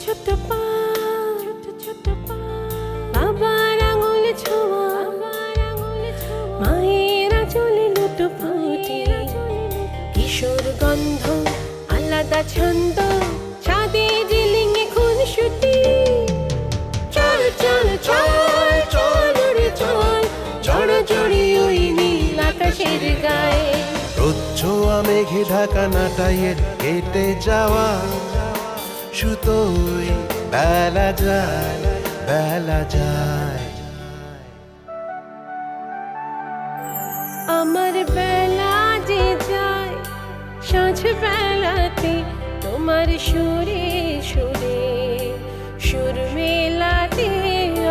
ছোট পা, ছোট পা, বাবার আঙুল ছোঁয়া, মায়ের আঁচলে লুটোপুটি, কিশোর গন্ধ আলাদা ছন্দ, ছাদে জিলিঙে খুনসুটি। চল চল চল চল রে চল, জড়জড়ি ওই নীল আকাশের গায়ে। রোদ ছোঁয়া মেঘে ঢাকা নাটাইয়ের কেটে যাওয়া সুতোয় বেলা যায়, বেলা যায়। আমার বেলা যে যায় সাঁঝ বেলাতে, তোমার সুরে সুরে সুর মেলাতে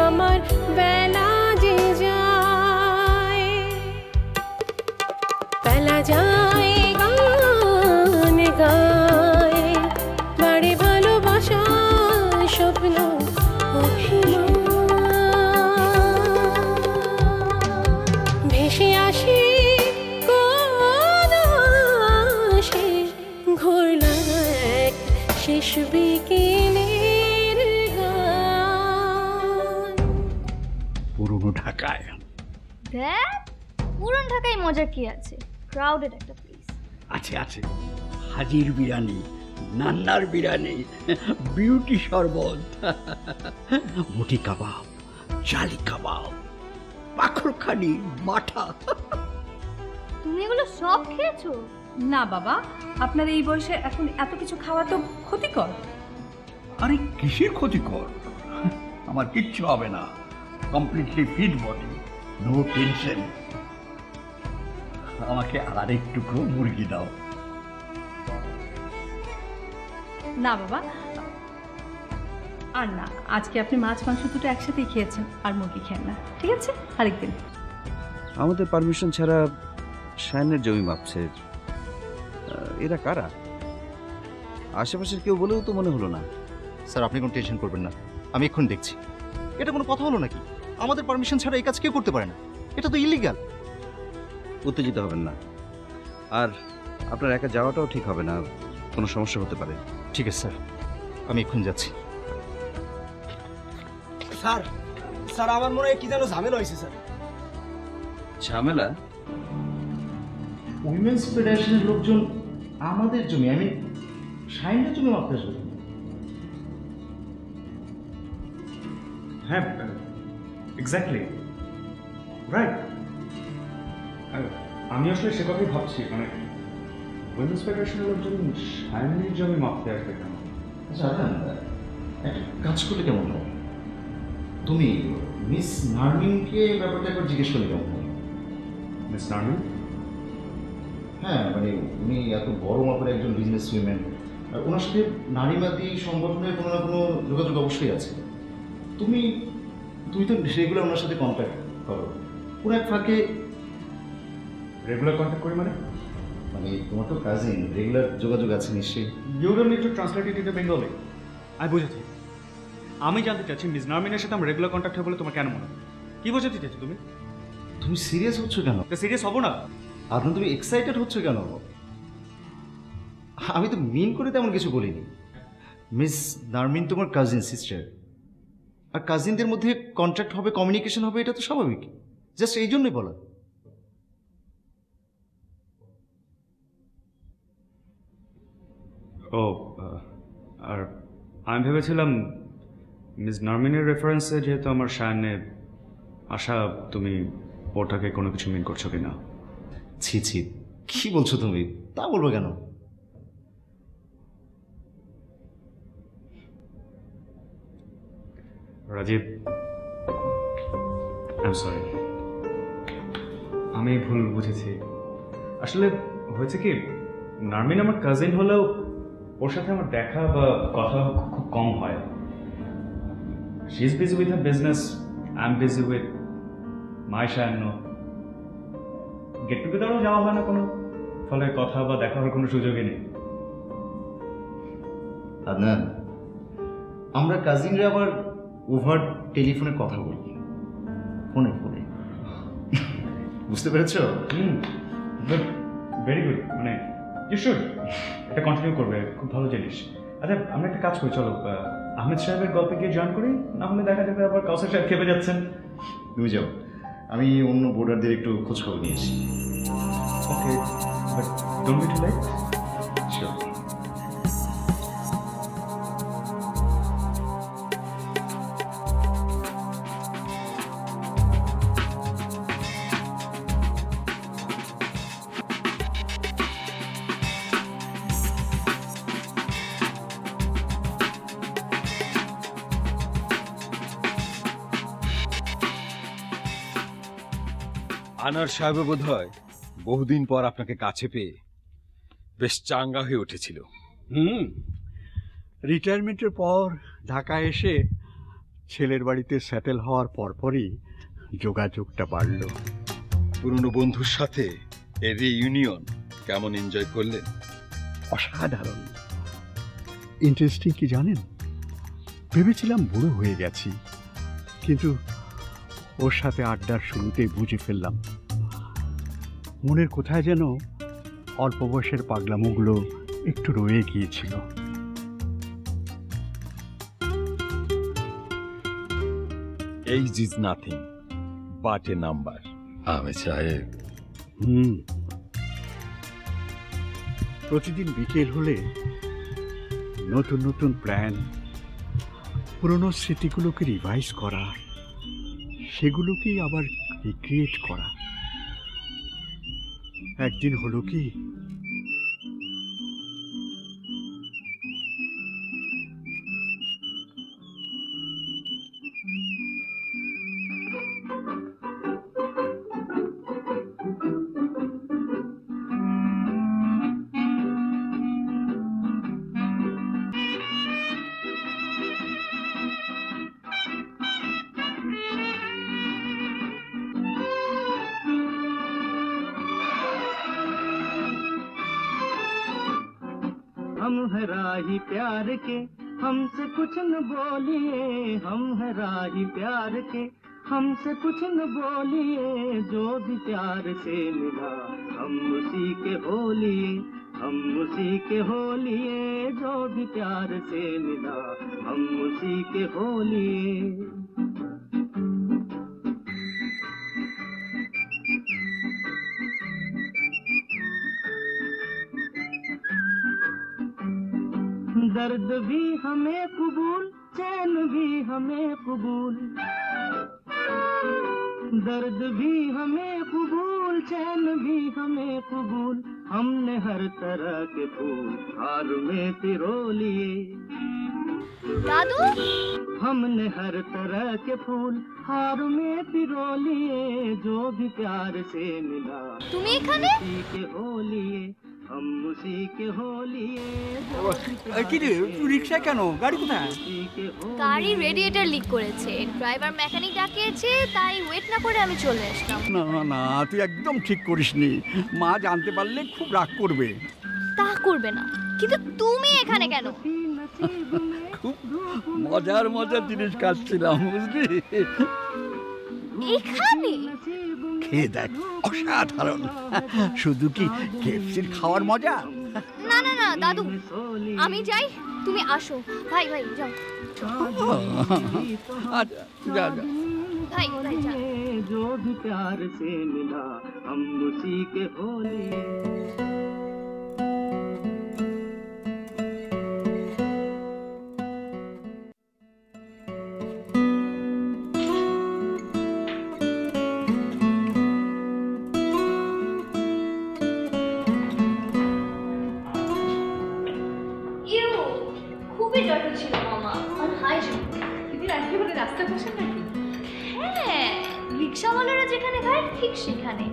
আমার বেলা যে যায়। বেলা যায় গান গায়, বাড়ি ভালোবাসা স্বপ্ন ভেসে আসে কোন আসে, ঘোরলা এক শেষ বিকেলের গান। পুরনো ঢাকায় দেখ, পুরান ঢাকায় মজা কি আছে? ক্রাউডেড একটা প্লেস। আছে আছে, হাজির বিরিয়ানি, নান্নার বিরিয়ানি, বিউটি শরবত, মুটি কাবাব, জালি কাবাব, পাখরখানি, মাঠা। তুমি এগুলো সব খেয়েছো? না বাবা, আপনার এই বয়সে এখন এত কিছু খাওয়া তো ক্ষতিকর। আরে কিসের ক্ষতিকর? আমার কিচ্ছু হবে না, completely fit body, no tension. আমাকে আর একটু মুরগি দাও। না বাবা, আর না, আজকে আপনি মাছ মাংস দুটো একসাথেই খেয়েছেন, আর মুরগি খেন না, ঠিক আছে? আরেকদিন। আমাদের পারমিশন ছাড়া শায়নের জমি মাপছে, এরা কারা? আশেপাশের কেউ বলেও তো মনে হলো না। স্যার, আপনি কোনো টেনশন করবেন না, আমি এক্ষুনি দেখছি। এটা কোনো কথা হলো নাকি? আমাদের পারমিশন ছাড়া এই কাজ কেউ করতে পারে না, এটা তো ইলিগাল। উত্তেজিত হবেন না, আর আপনার একা যাওয়াটাও ঠিক হবে না, কোনো সমস্যা হতে পারে। ঠিক আছে স্যার, আমি এক্ষুনি যাচ্ছি। স্যার, স্যার আমার মনে হয় কি যেন ঝামেলা হয়েছে স্যার। ঝামেলা? উইমেন্স ফেডারেশনের লোকজন আমাদের জমি, আমি শাইনের জমি মাপতে আসবো? হ্যাঁ, এক্স্যাক্টলি রাইট। আমি আসলে সে কথাই ভাবছি, মানে উইমেন্স ফেডারেশনের লোকজন শাইনের জমি মাপতে আসবে কেন? আচ্ছা, একটা কাজ করলে কেমন হয়? তুমি মিস নার্মিনকে ব্যাপারটা একবার জিজ্ঞেস করলে কেমন হয়? মিস নার্মিন? হ্যাঁ, মানে উনি এত বড় মাপের একজন বিজনেস উইমেন, আর ওনার সাথে নারীবাদী সংগঠনের কোনো না কোনো যোগাযোগ অবশ্যই আছে। তুমি তো রেগুলার ওনার সাথে কন্ট্যাক্ট করো, কোনো এক ফাঁকে। রেগুলার কন্ট্যাক্ট করি মানে? মানে তোমার তো কাজিন, রেগুলার যোগাযোগ আছে নিশ্চয়ই। You don't need to translate it into Bengali. আমি বুঝেছি। আমি জানতে চাচ্ছি মিস নার্মিনের সাথে আমার রেগুলার কন্ট্যাক্ট হয় বলে তোমার কেন মনে হয়? কি বোঝাতে চাচ্ছি তুমি? তুমি সিরিয়াস হচ্ছ কেন? সিরিয়াস হবো না। আপনার তুমি এক্সাইটেড হচ্ছ কেন? আমি তো মিন করে তেমন কিছু বলিনি। মিস নার্মিন তোমার কাজিন সিস্টার, আর কাজিনদের মধ্যে কন্ট্যাক্ট হবে, কমিউনিকেশন হবে, এটা তো স্বাভাবিক। জাস্ট এই জন্যই বলা। ও, আর আমি ভেবেছিলাম মিস নার্মিনের রেফারেন্সে যেহেতু আমার শায়নে আশা, তুমি ওটাকে কোনো কিছু মিন করছো কিনা। ছি ছি, কি বলছো তুমি? তা বলবো কেন? রাজীব, আই এম সরি, আমি ভুল বুঝেছি। আসলে হয়েছে কি, নার্মিন আমার কাজিন হলেও ওর সাথে আমার দেখা বা কথা খুব কম হয়। She is busy with her business, I am busy with my Shayan. Get টুগেদারও যাওয়া হয় না কোনো, ফলে কথা বা দেখা হওয়ার কোনো সুযোগই নেই। আদনান, আমরা কাজিনরা আবার ওভার টেলিফোনে কথা বলি, ফোনে ফোনে। বুঝতে পেরেছো? ভেরি গুড, মানে ইউ শুড এটা কন্টিনিউ করবে, খুব ভালো জিনিস। আচ্ছা, আমরা একটা কাজ করি, চলো আহমেদ সাহেবের গল্পে গিয়ে জয়েন করি, না হলে দেখা যাবে আবার কাউসার সাহেব খেপে যাচ্ছেন। তুমি যাও, আমি অন্য বোর্ডারদের একটু খোঁজ খবর নিয়ে আসি। Okay, but don't be too late. Sure. Anar সাহেব বোধ হয় বহুদিন পর আপনাকে কাছে পেয়ে বেশ চাঙ্গা হয়ে উঠেছিল। রিটায়ারমেন্টের পর ঢাকায় এসে ছেলের বাড়িতে সেটেল হওয়ার পরপরই যোগাযোগটা বাড়ল। পুরনো বন্ধুর সাথে এর রিইউনিয়ন কেমন এনজয় করলেন? অসাধারণ। ইন্টারেস্টিং কি জানেন, ভেবেছিলাম বুড়ো হয়ে গেছি, কিন্তু ওর সাথে আড্ডার শুরুতেই বুঝে ফেললাম মনের কোথায় যেন অল্প বয়সের পাগলামোগুলো একটু রয়ে গিয়েছিল। Age is nothing but a number. Ahmed সাহেব। প্রতিদিন বিকেল হলে নতুন নতুন প্ল্যান, পুরনো স্মৃতিগুলোকে রিভাইজ করা, সেগুলোকেই আবার রিক্রিয়েট করা। একদিন হলো কি, हम है राही प्यार के, हमसे कुछ न बोलिए। हम है राही प्यार के, हमसे कुछ न बोलिए। जो भी प्यार से मिला हम उसी के हो लिए, हम उसी के हो लिए। जो भी प्यार से मिला हम उसी के हो लिए। दर्द भी हमें कबूल, चैन भी हमें कबूल। दर्द भी हमें कबूल, चैन भी हमें कबूल। हमने हर तरह के फूल हार में पिरो लिए। दादू, हमने हर तरह के फूल हार में पिरो लिए। जो भी प्यार से मिला তুমি এখানে? उसी के हो लिए, हम उसी के हो लिए। কি রে, তুই রিক্সা কেন? গাড়ি কোথায়? গাড়ি রেডিয়েটর লিক করেছে, ড্রাইভার মেকানিক ডাকিয়েছে, তাই ওয়েট না করে আমি চলে আসলাম। না না, তুই একদম ঠিক করিসনি। মা জানতে পারলে খুব রাগ করবে। তা করবে না, কিন্তু তুমি এখানে কেন? খুব মজার মজার জিনিস কাটছিলাম, বুঝলি? এখানে খেয়ে দেখ, অসাধারণ। শুধু কি কেএফসির খাওয়ার মজা? না না না দাদু, আমি যাই, তুমি আসো। ভাই ভাই যাও। আচ্ছা যা যা। ভাই ভাই যা। जो भी प्यार से मिला हम उसी के हो लिए। খুবই জটিল ছিল মামা, আর হাইজিনিক। দিদি একেবারে রাস্তা বসে নাকি? হ্যাঁ, রিক্সাওয়ালারা যেখানে খায় ঠিক সেখানে।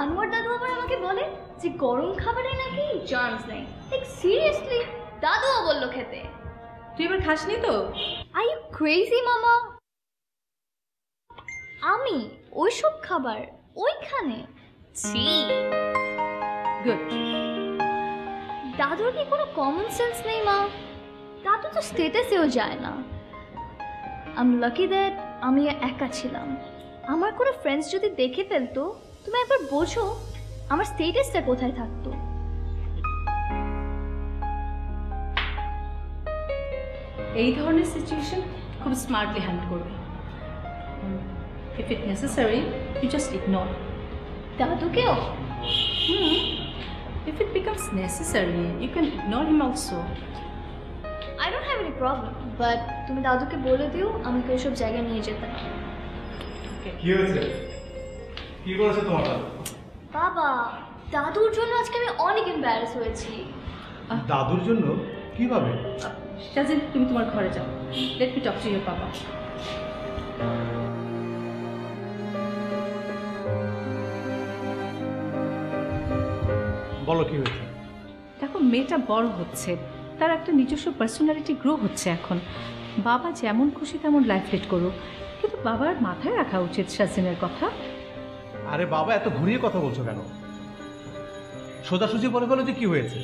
আনোয়ার দাদু আবার আমাকে বলে যে গরম খাবারে নাকি জার্মস নেই। ঠিক সিরিয়াসলি, দাদুও বললো খেতে। তুই এবার খাসনি তো? আর ইউ ক্রেজি মামা? আমি ওইসব খাবার ওইখানে? ছি। গুড। দাদুর কি কোনো কমন সেন্স নেই মা? দাদু তো স্টেটাসেও যায় না। আই এম লাকি দ্যাট আমি একা ছিলাম। আমার কোনো ফ্রেন্ডস যদি দেখে ফেলতো, তুমি একবার বোঝো আমার স্টেটাসটা কোথায় থাকতো। এই ধরনের সিচুয়েশন খুব স্মার্টলি হ্যান্ডেল করবে। If it necessary you just ignore. দাদুকেও? If it becomes necessary, you can ignore him also. I don't have any problem, but তুমি দাদুকে বলে দিও আমাকে ওইসব জায়গায় নিয়ে যেতে না। কি হয়েছে? কি করেছে তোমার দাদু? বাবা, দাদুর জন্য আজকে আমি অনেক এম্বারাস হয়েছি। দাদুর জন্য? কিভাবে? শাজিন, তুমি তোমার ঘরে যাও। Let me talk to your বাবা। বলো কি হয়েছে? দেখো, মেয়েটা বড় হচ্ছে, তার একটা নিজস্ব পার্সোনালিটি গ্রো হচ্ছে এখন। বাবা যেমন খুশি তেমন লাইফ লিড করুক, কিন্তু বাবার মাথায় রাখা উচিত শাজিনের কথা। আরে বাবা, এত ঘুরিয়ে কথা বলছো কেন? সোজাসুজি বলে বলো যে কি হয়েছে।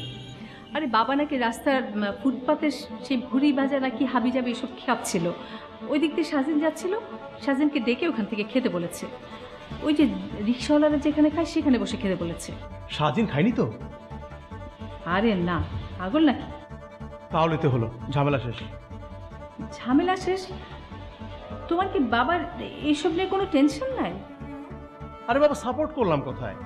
আরে বাবা নাকি রাস্তার ফুটপাতে সেই ভুড়ি বাজা নাকি হাবিজাবি এসব খাচ্ছিল। ওই দিক দিয়ে শাজিন যাচ্ছিল, শাজিনকে ডেকে ওখান থেকে খেতে বলেছে। ওই যে রিক্সাওয়ালারা যেখানে খায় সেখানে বসে খেতে বলেছে। শাজিন খায়নি তো? আরে না, পাগল নাকি? তাহলে তো হলো, ঝামেলা শেষ। ঝামেলা শেষ? তোমার কি বাবার এইসব নিয়ে কোনো টেনশন নাই? আরে বাবা, সাপোর্ট করলাম কোথায়?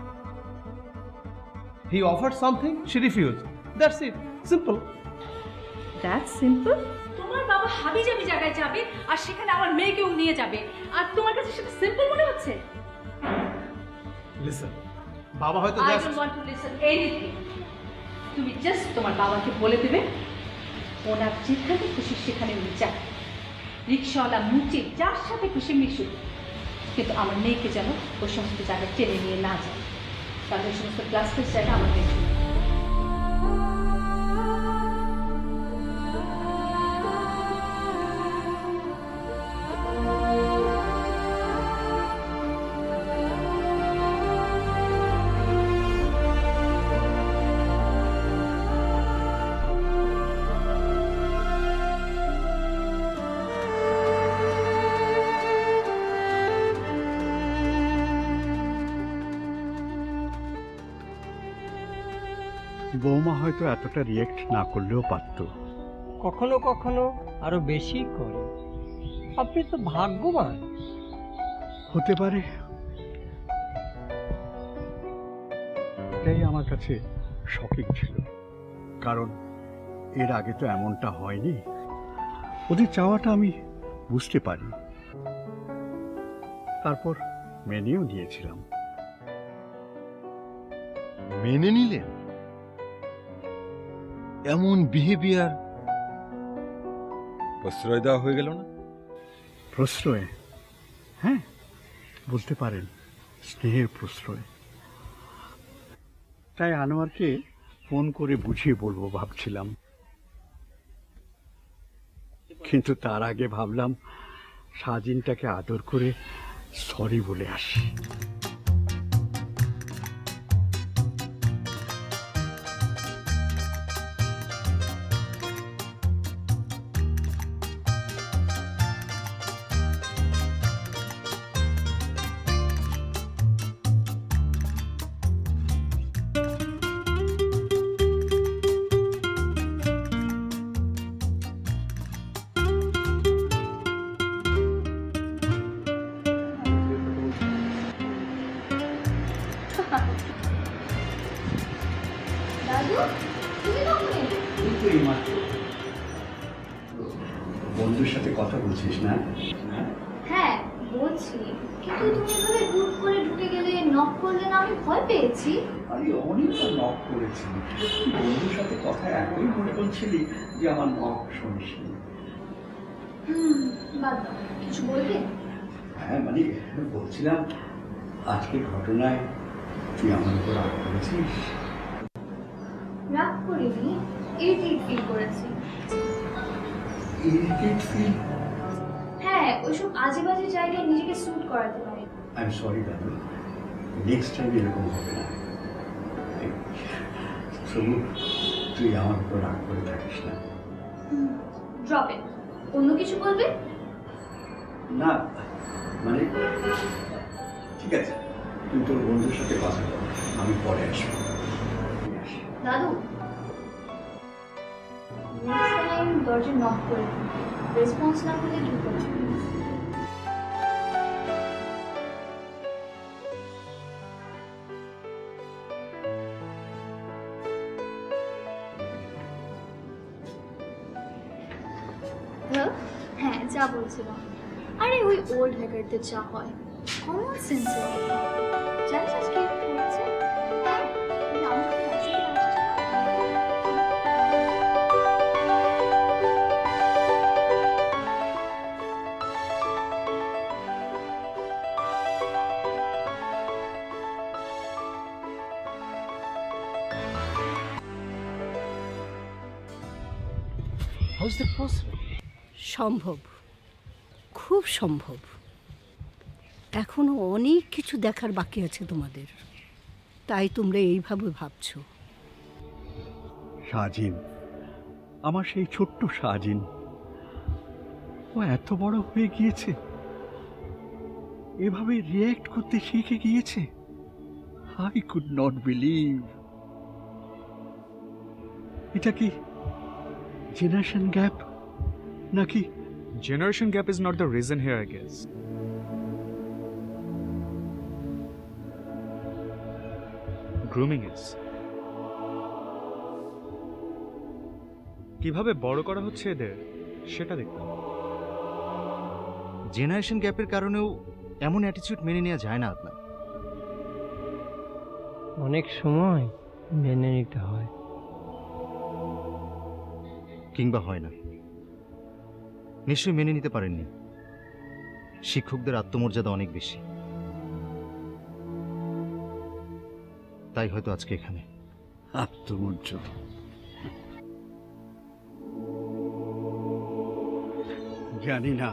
হি offered something, she refuse, that's it, simple. That's simple? তোমার বাবা হাবিজাবি জায়গায় যাবে আর সেখানে আমার মেয়েকেও নিয়ে যাবে, আর তোমার কাছে সেটা সিম্পল মনে হচ্ছে? লিসেন, বাবা হয়তো I don't want to listen anything. তুমি জাস্ট তোমার বাবাকে বলে দেবে ওনার যেখানে খুশি সেখানে উনি যান, রিক্সাওয়ালা মুচি যার সাথে খুশি মিশুক, কিন্তু আমার মেয়েকে যেন ওই সমস্ত জায়গায় টেনে নিয়ে না যায়। তাহলে ওই সমস্ত ক্লাস ফেস জায়গা আমার মেয়ে। বৌমা হয়তো এতটা রিয়েক্ট না করলেও পারত। কখনো কখনো আরো বেশি করে। আপনি তো ভাগ্যবান। হতে পারে, এটাই আমার কাছে শকিং ছিল, কারণ এর আগে তো এমনটা হয়নি। ওদের চাওয়াটা আমি বুঝতে পারি, তারপর মেনেও নিয়েছিলাম। মেনে নিলেন? এমন বিহেভিয়ার প্রশ্রয় দেওয়া হয়ে গেল না? প্রশ্রয়? হ্যাঁ, বলতে পারেন স্নেহের প্রশ্রয়। তাই আনোয়ারকে ফোন করে বুঝিয়ে বলবো ভাবছিলাম, কিন্তু তার আগে ভাবলাম সাজিনটাকে আদর করে সরি বলে আসি। বন্ধুর সাথে কথা বলছিস না? হ্যাঁ বলছি, কিন্তু তুমি এভাবে হুট করে ঢুকে গেলে, নক করলে না, আমি ভয় পেয়েছি। আমি অনেকবার নক করেছি, বন্ধুর সাথে কথা এতই মনে করছিলি যে আমার নক শুনিসনি। বাদ দাও, কিছু বলবে? হ্যাঁ মানে বলছিলাম, আজকের ঘটনায় তুই আমার উপর রাগ করেছিস? রাগ করিনি, ইরিটেট ফিল করেছি। Irritate feel? হ্যাঁ, ওইসব আজে বাজে জায়গায় নিজেকে স্যুট করাতে পারি। আই এম সরি দাদু, নেক্সট টাইম এরকম হবে না। তবু তুই আমার উপর রাগ করে থাকিস না। Drop it. অন্য কিছু বলবে? না মানে ঠিক আছে, তুই তোর বন্ধুর সাথে কথা বল, আমি পরে আসবো। দাদু নেক্সট টাইম দরজা নক করে রেসপন্স না পেলে ঢুকো না। হ্যাঁ, যা বলছিলাম, আরে ওই ওল্ড হ্যাকারদের যা হয়, কমন সেন্সের কথা জানিস আজকে কি হয়েছে? হ্যাঁ, আমি যখন অফিসে How is that possible? সম্ভব, খুব সম্ভব। এখনো অনেক কিছু দেখার বাকি আছে তোমাদের, তাই তোমরা এইভাবে ভাবছো। সাজিন, আমার সেই ছোট্ট সাজিন, ও এত বড় হয়ে গিয়েছে, এভাবে রিয়্যাক্ট করতে শিখে গিয়েছে। I could not believe. এটা কি জেনারেশন গ্যাপ নাকি? Generation gap is not the reason here, I guess. Grooming is. কিভাবে বড় করা হচ্ছে এদের সেটা দেখতে। জেনারেশন গ্যাপের কারণেও এমন অ্যাটিটিউড মেনে নেওয়া যায় না আপনার। অনেক সময় মেনে নিতে হয়, কিংবা হয় না। নিশ্চয়ই মেনে নিতে পারেননি। শিক্ষকদের আত্মমর্যাদা অনেক বেশি, তাই হয়তো আজকে এখানে। আত্মমর্যাদা? জানি না,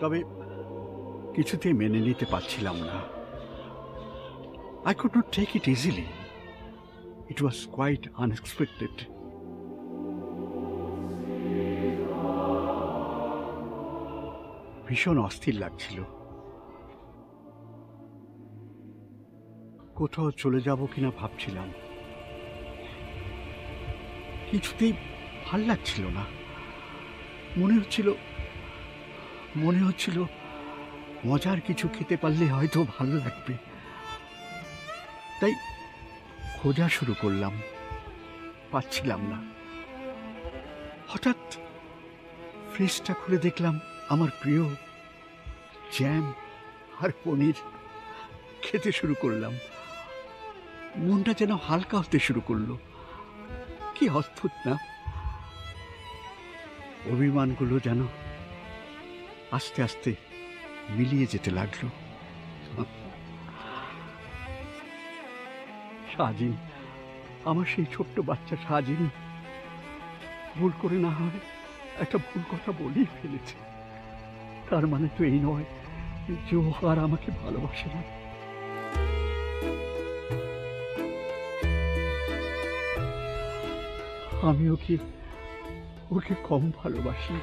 তবে কিছুতেই মেনে নিতে পারছিলাম না। I could not take it easily. It was quite unexpected. ভীষণ অস্থির লাগছিল। কোথাও চলে যাব কিনা ভাবছিলাম, কিছুতেই ভাল লাগছিল না। মনে হচ্ছিল মজার কিছু খেতে পারলে হয়তো ভালো লাগবে। তাই খোঁজা শুরু করলাম, পাচ্ছিলাম না। হঠাৎ ফ্রিজটা খুলে দেখলাম আমার প্রিয় জ্যাম আর পনির। খেতে শুরু করলাম, মনটা যেন হালকা হতে শুরু করলো। কি অদ্ভুত না? অভিমানগুলো যেন আস্তে আস্তে মিলিয়ে যেতে লাগলো। সাজিন, আমার সেই ছোট্ট বাচ্চা সাজিন, ভুল করে না হয় একটা ভুল কথা বলেই ফেলেছে। তার মানে তো এই নয় যে ও আর আমাকে ভালোবাসে না। আমি ওকে কম ভালোবাসি।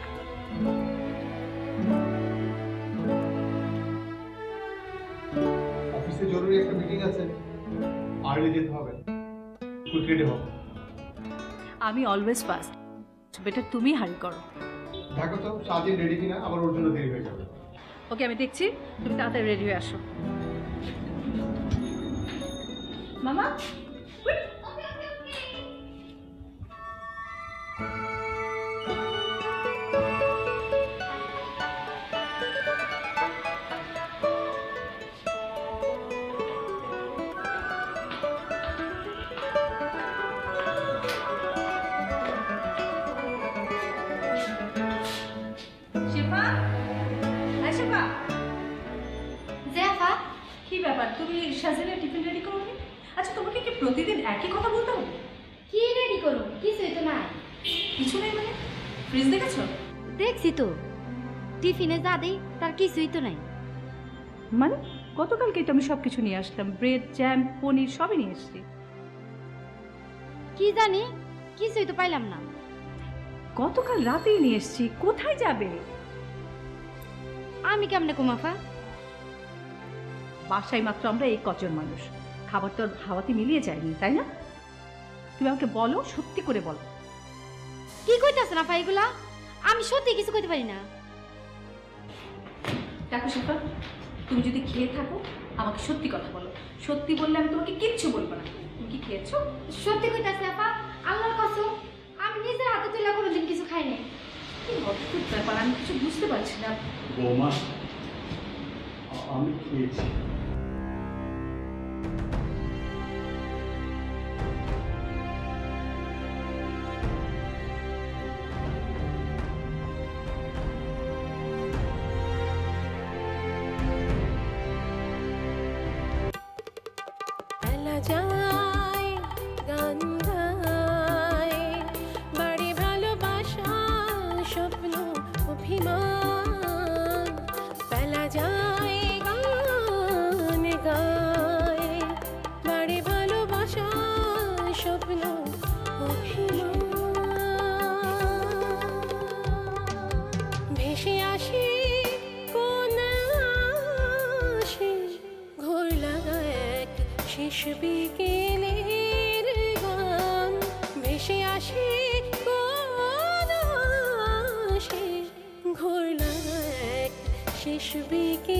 অফিসে জরুরি একটা মিটিং আছে, আর্লি যেতে হবে। কুইক রেডি হও। আমি অলওয়েজ ফার্স্ট, বেটার তুমি হারি করো। দেখো তো সাজিন রেডি কিনা, আবার ওর জন্য দেরি হয়ে যাবে। ওকে, আমি দেখছি, তুমি তাড়াতাড়ি রেডি হয়ে আসো। মামা, কি ব্যাপার, তুমি সাজিনের টিফিন রেডি করোনি? আচ্ছা, তোমাকে কি প্রতিদিন একই কথা বলতে হবে? কি রেডি করো? কিছুই তো নাই। কিছু নেই মানে? ফ্রিজ দেখেছো? দেখছি তো, টিফিনে যা দেই তার কিছুই তো নাই। মানে গতকালকে তো আমি সব কিছু নিয়ে আসলাম, ব্রেড, জ্যাম, পনির সবই নিয়ে এসেছি। কি জানি, কিছুই তো পাইলাম না। গতকাল রাতেই নিয়ে এসেছি, কোথায় যাবে? আমি কেমনে কুমাফা? বাসায় মাত্র আমরা এই কজন মানুষ, খাবার তো হাওয়াতে মিলিয়ে যায়নি, তাই না? তুমি আমাকে বলো, সত্যি করে বলো। কি কইতাছেন আপা এগুলা? আমি সত্যি কিছু কইতে পারি না। দেখো শিফা, তুমি যদি খেয়ে থাকো আমাকে সত্যি কথা বলো। সত্যি বললে আমি তোমাকে কিচ্ছু বলবো না। তুমি কি খেয়েছো? সত্যি কইতাছি আপা, আল্লাহর কসম আমি নিজের হাতে তুইলা কোনোদিন কিছু খাই নাই। কি অদ্ভুত ব্যাপার, আমি কিছু বুঝতে পারছি না। বৌমা, আমি খেয়েছি। যায় গান গায় বাড়ি ভালোবাসা স্বপ্ন অভিমান বেলা যায় গান গায় বাড়ি ভালোবাসা স্বপ্ন অভিমান ভেসে আসি কোন আসে ঘোর লাগায় শেষ বিকেলের গান ভেসে আসে কোন আসে ঘোর লাগায় শেষ বিকেল